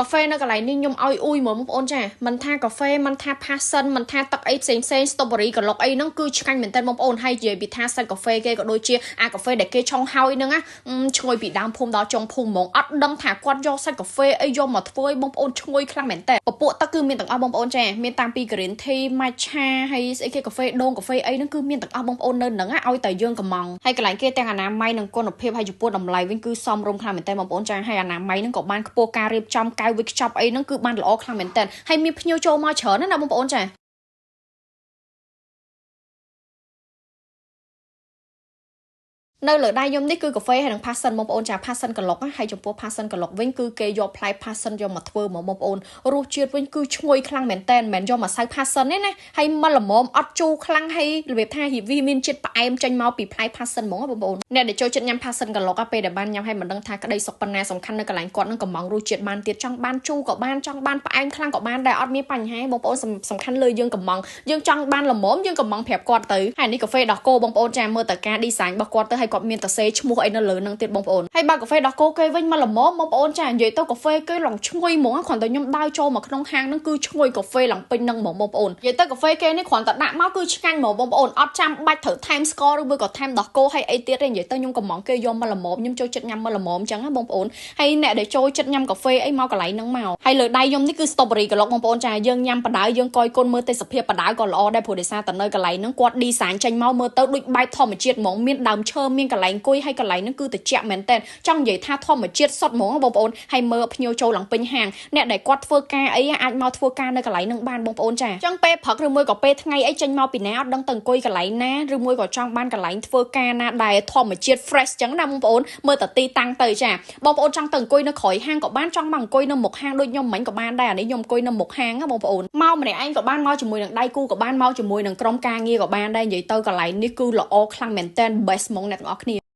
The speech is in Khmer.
កាហ្វេនៅកន្លែងនេះខ្ញុំឲ្យអ៊ុយមើលបងប្អូនចាមិនថាកាហ្វេមិនថា passion មិនថាទឹកអីផ្សេង strawberry ក្លុកអីហ្នឹងគឺឆ្ងាញ់មែនតើបងប្អូនហើយនិយាយពីថាសាច់កាហ្វេគេក៏ដូចជាកាហ្វេដែលគេឆុងហើយហ្នឹងណាឈ្ងុយពីដើមភូមិដល់ចុងភូមិហ្មងអត់ដឹងថាគាត់យកសាច់កាហ្វេអីយកមកធ្វើឲ្យបងប្អូនឈ្ងុយខ្លាំងមែនតើពពួកទឹកគឺមានទាំងអស់បងប្អូនចាមានតាំងពី green tea matcha ហើយស្អីគេកាហ្វេដូងកាហ្វេអីហ្នឹងគឺមានទាំងអស់បងប្អូននៅហ្នឹងឲ្យតែយើងកំងហើយកន្លែងគេទាំងអនាម័យនិងគុណភាពហើយចំពោះតម្លៃវិញគឺសមរម្យខ្លាំងមែនតើបងប្អូនចាហើយអនាម័យហ្នឹងក៏បានខ្ពស់ការរៀបចំកៅវិកខ្ចប់អីហ្នឹងគឺបានល្អខ្លាំងមែនតើហើយមានភ្ញៀវចូលមកច្រើនណាបងប្អូនចានៅលើដៃខ្ញុំនេះគឺកាហ្វេហើយនឹង passion បងប្អូនចា passion ក្លុកហើយចំពោះ passion ក្លុកវិញគឺគេយកផ្លែ passion យកមកធ្វើមកបងប្អូនរសជាតិវិញគឺឈ្ងុយខ្លាំងមែនតើមិនមែនយកម្សៅ passion ទេណាហើយមកល្មមអត់ជូរខ្លាំងហើយរបៀបថាវាមានជាតិផ្អែមចេញមកពីផ្លែ passion ហ្មងបងប្អូនអ្នកដែលចូលចិត្តញ៉ាំ passion ក្លុកពេលដែលបានញ៉ាំហើយមិនដឹងថាក្តីសុខប៉ុណ្ណាសំខាន់នៅកន្លែងគាត់នឹងកំងរសជាតិបានទៀតចង់បានជូរក៏បានចង់បានផ្អែមខ្លាំងក៏បានដែរអត់មានបញ្ហាបងប្អូនសំខាន់លើយើងកំងយើងចង់បានល្មមយើងកំងប្រាប់គាត់ទៅហើយនេះកាហ្វេដោះគោបងប្អូនចាមើលតើការ design របស់គាត់ទៅហើយគាត់មានតសេឈ្មោះអីនៅលើនឹងទៀតបងប្អូនហើយបើកាហ្វេដោះគោគេវិញមកល្មមបងប្អូនចានិយាយទៅកាហ្វេគេឡងឈ្ងុយហ្មងគ្រាន់តែខ្ញុំដើរចូលមកក្នុងហាងហ្នឹងគឺឈ្ងុយកាហ្វេឡើងពេញនឹងហ្មងបងប្អូននិយាយទៅកាហ្វេគេនេះគ្រាន់តែដាក់មកគឺឆ្ងាញ់ហ្មងបងប្អូនអត់ចាំបាច់ត្រូវថែមស្ករឬមួយក៏ថែមដោះគោហើយអីទៀតទេនិយាយទៅខ្ញុំកំងគេយកមកល្មមខ្ញុំចូលចិត្តញ៉ាំមកល្មមអញ្ចឹងណាបងប្អូនហើយអ្នកដែលចូលចិត្តញ៉ាំកាហ្វេអីមកកន្លែងហ្នឹងមកហើយលើដៃខ្ញុំនេះគឺ strawberry ក្លុកបងប្អូនចាយើងញ៉ាំបដៅយើងកយគុណមើលទេសភាពបដៅក៏ល្អដែរព្រោះដោយសារតែនៅកន្លែងហ្នឹងគាត់ design ចេញមកមើលទៅដូចបែបធម្មជាតិហ្មងមានដើមឈើមានកន្លែងអង្គុយហើយកន្លែងហ្នឹងគឺត្រជាក់មែនតើចង់និយាយថាធម្មជាតិសុទ្ធហ្មងបងប្អូនហើយមើលភ្ញៀវចូលឡើងពេញហាងអ្នកដែលគាត់ធ្វើការអីអាចមកធ្វើការនៅកន្លែងហ្នឹងបានបងប្អូនចាអញ្ចឹងពេលព្រឹកឬមួយក៏ពេលថ្ងៃអីចេញមកពីណាអត់ដឹងទៅអង្គុយកន្លែងណាឬមួយក៏ចង់បានកន្លែងធ្វើការណាដែលធម្មជាតិ fresh អញ្ចឹងណាបងប្អូនមើលតែទីតាំងទៅចាបងប្អូនចង់ទៅអង្គុយនៅក្រោយហាងក៏បានចង់មកអង្គុយនៅមុខហាងដូចខ្ញុំមិញក៏បានដែរអានេះខ្ញុំអង្គុយនៅមុខហាងណាបងប្អូនមកម្នាក់ឯងក៏បានមកជាមួយនឹងដៃគូក៏បានមកជាមួយនឹងក្រុមការងារក៏បានដែរនិយាយទៅកន្លែងនេះគឺល្អខ្លាំងមែនតើ best ហ្មងអ្នកទាំងអស់គ្នា